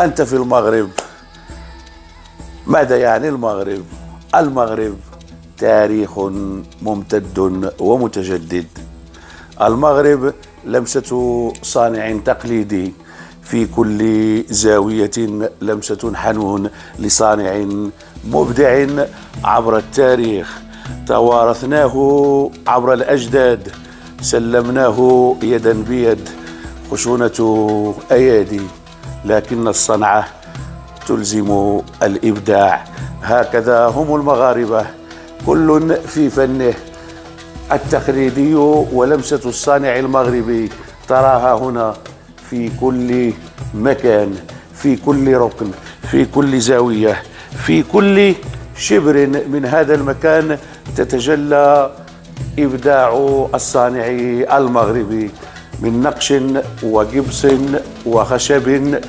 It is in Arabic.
أنت في المغرب. ماذا يعني المغرب؟ المغرب تاريخ ممتد ومتجدد. المغرب لمسة صانع تقليدي، في كل زاوية لمسة حنون لصانع مبدع عبر التاريخ. توارثناه عبر الأجداد، سلمناه يدا بيد، خشونة أيادي، لكن الصنعة تلزم الإبداع. هكذا هم المغاربة، كل في فنه التقليدي ولمسة الصانع المغربي تراها هنا في كل مكان، في كل ركن، في كل زاوية، في كل شبر من هذا المكان تتجلى إبداع الصانع المغربي من نقش وجبس وخشب